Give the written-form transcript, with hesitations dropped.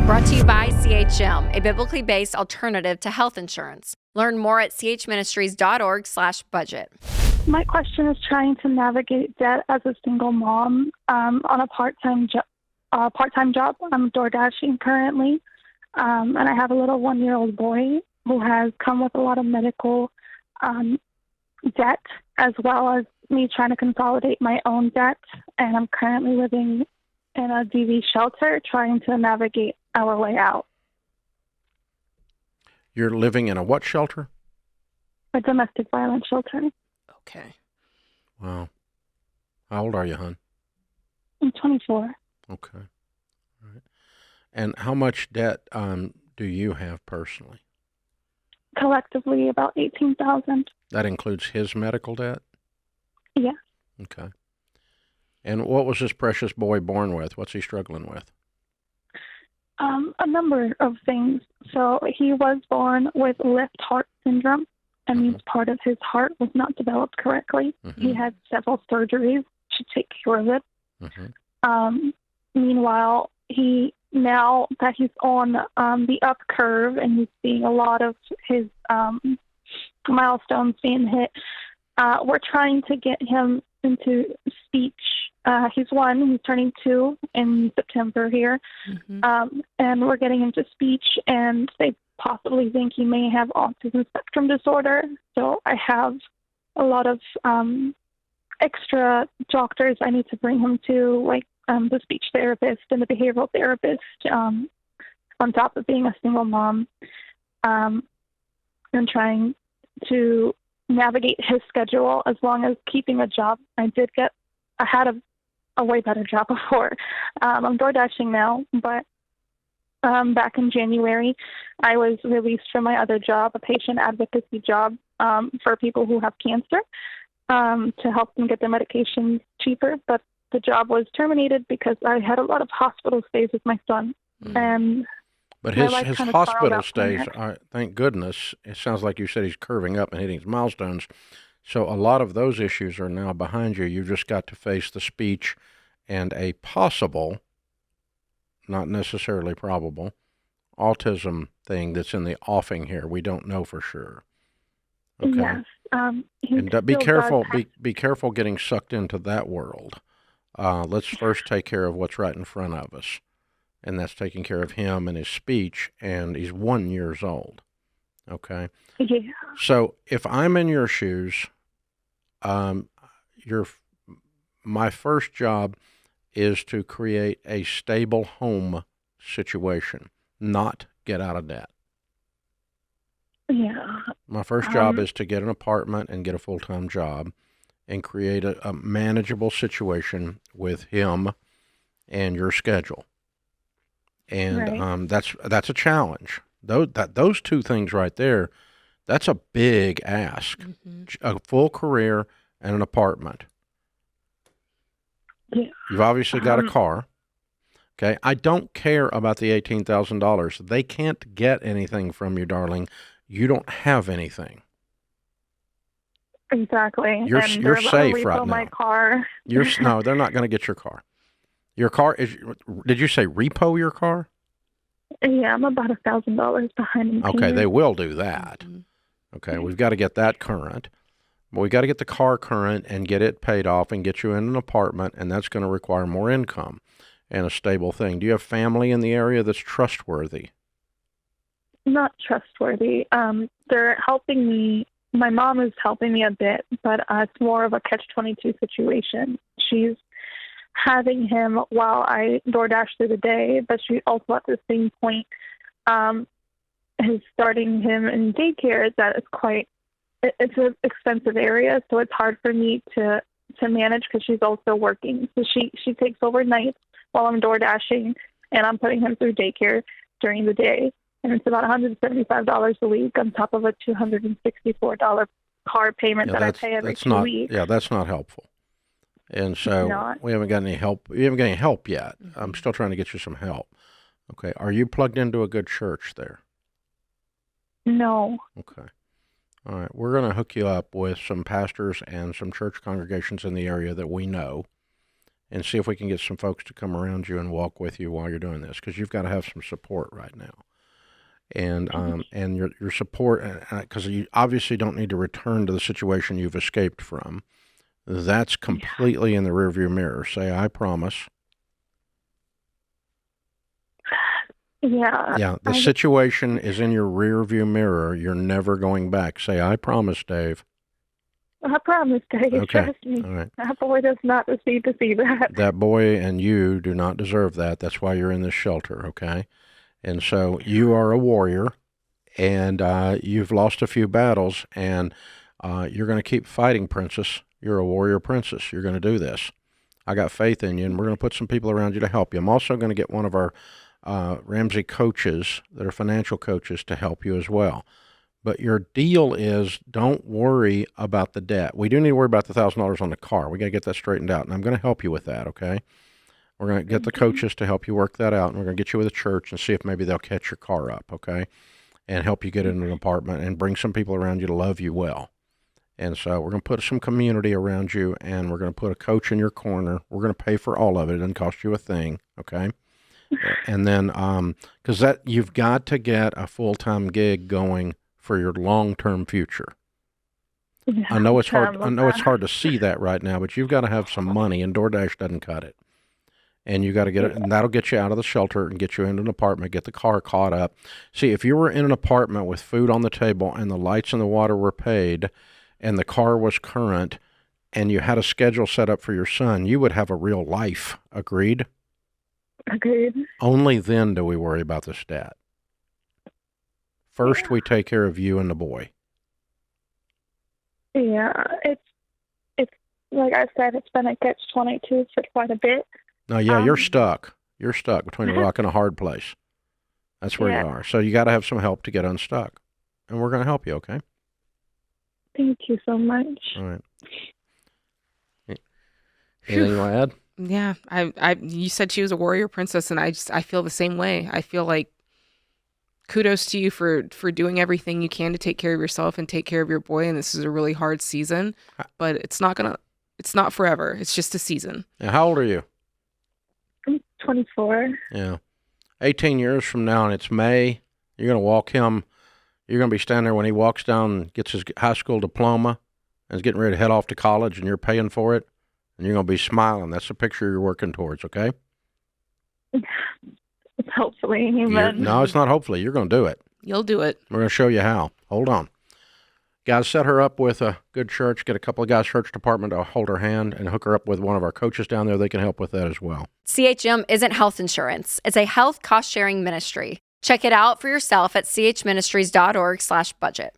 Brought to you by CHM, a biblically based alternative to health insurance. Learn more at chministries.org/budget. My question is trying to navigate debt as a single mom on a part-time job. I'm door dashing currently, and I have a little 1-year-old boy who has come with a lot of medical debt, as well as me trying to consolidate my own debt. And I'm currently living in a DV shelter, trying to navigate our way out. You're living in a what shelter? A domestic violence shelter. Okay. Wow. How old are you, hon? I'm 24. Okay. All right. And how much debt do you have personally? Collectively, about $18,000. That includes his medical debt? Yeah. Okay. And what was this precious boy born with? What's he struggling with? A number of things. So he was born with left heart syndrome, and means part of his heart was not developed correctly. He had several surgeries to take care of it. Meanwhile, now that he's on the up curve and he's seeing a lot of his milestones being hit, we're trying to get him into speech. He's 1, he's turning 2 in September here, and we're getting him to speech, and they possibly think he may have autism spectrum disorder. So I have a lot of extra doctors I need to bring him to, like the speech therapist and the behavioral therapist, on top of being a single mom, and trying to navigate his schedule as long as keeping a job. I had a way better job before. I'm door dashing now, but back in January, I was released from my other job, a patient advocacy job for people who have cancer, to help them get their medications cheaper. But the job was terminated because I had a lot of hospital stays with my son. But his hospital stays, thank goodness, it sounds like you said he's curving up and hitting his milestones. So a lot of those issues are now behind you. You've just got to face the speech and a possible, not necessarily probable, autism thing that's in the offing here. We don't know for sure. Okay. Yes. And be careful. Be careful getting sucked into that world. Let's first take care of what's right in front of us, and that's taking care of him and his speech. And he's 1 year old. Okay. Yeah. So if I'm in your shoes, my first job is to create a stable home situation, not get out of debt. Yeah. My first job is to get an apartment and get a full-time job and create a manageable situation with him and your schedule. And that's a challenge. Those two things right there, that's a big ask. A full career and an apartment. Yeah. You've obviously got a car. Okay. I don't care about the $18,000. They can't get anything from you, darling. You don't have anything. Exactly. You're safe right now. My car. No, they're not going to get your car. Your car is, did you say repo your car? Yeah, I'm about $1,000 behind in Okay, payment. they will do that. Okay, we've got to get that current. But we got to get the car current and get it paid off and get you in an apartment, and that's going to require more income and a stable thing. Do you have family in the area that's trustworthy? Not trustworthy. They're helping me. My mom is helping me a bit, but it's more of a catch-22 situation. She's having him while I DoorDash through the day, but she also at the same point is starting him in daycare that is it's an expensive area, so it's hard for me to manage because she's also working. So she takes overnight while I'm door dashing, and I'm putting him through daycare during the day. And it's about $175 a week on top of a $264 car payment that I pay every 2 weeks. Yeah, that's not helpful. And so we haven't got any help. We haven't got any help yet. I'm still trying to get you some help. Okay. Are you plugged into a good church there? No. Okay. All right. We're going to hook you up with some pastors and some church congregations in the area that we know. and see if we can get some folks to come around you and walk with you while you're doing this, because you've got to have some support right now. And your support, because you obviously don't need to return to the situation you've escaped from. That's completely in the rearview mirror. Say, I promise. Yeah. Yeah, the situation is in your rearview mirror. You're never going back. Say, I promise, Dave. I promise, Dave. Okay. Trust me. All right. That boy does not deserve to see that. That boy and you do not deserve that. That's why you're in this shelter, okay? And so you are a warrior, and you've lost a few battles, and you're going to keep fighting, princess. You're a warrior princess. You're going to do this. I got faith in you, and we're going to put some people around you to help you. I'm also going to get one of our Ramsey coaches that are financial coaches to help you as well. But your deal is, don't worry about the debt. We do need to worry about the $1,000 on the car. We got to get that straightened out, and I'm going to help you with that, okay? We're going to get the coaches to help you work that out, and we're going to get you with a church and see if maybe they'll catch your car up, okay? And help you get into an apartment and bring some people around you to love you well. And so we're going to put some community around you, and we're going to put a coach in your corner. We're going to pay for all of it. It doesn't cost you a thing, okay? And then, because you've got to get a full-time gig going for your long-term future. Yeah, I know it's hard. I know it's hard to see that right now, but you've got to have some money, and DoorDash doesn't cut it. And you got to get it, and that'll get you out of the shelter and get you into an apartment, get the car caught up. See, if you were in an apartment with food on the table and the lights and the water were paid and the car was current and you had a schedule set up for your son, you would have a real life. Agreed? Agreed. Only then do we worry about the stat. First, we take care of you and the boy. Yeah, it's like I said, it's been a catch-22 for quite a bit. No, yeah, you're stuck. You're stuck between a rock and a hard place. That's where you are. So you got to have some help to get unstuck. And we're going to help you, okay? Thank you so much. All right. Anything you want to add? Yeah, you said she was a warrior princess, and I feel the same way. I feel like kudos to you for doing everything you can to take care of yourself and take care of your boy. And this is a really hard season, but it's not forever. It's just a season. Now, how old are you? I'm 24. Yeah. 18 years from now, and it's May, you're going to walk him. You're going to be standing there when he walks down and gets his high school diploma and is getting ready to head off to college, and you're paying for it, and you're going to be smiling. That's the picture you're working towards, okay? Hopefully. No, it's not hopefully. You're going to do it. You'll do it. We're going to show you how. Hold on. Guys, set her up with a good church. Get a couple of guys' church department to hold her hand and hook her up with one of our coaches down there. They can help with that as well. CHM isn't health insurance. It's a health cost-sharing ministry. Check it out for yourself at chministries.org/budget.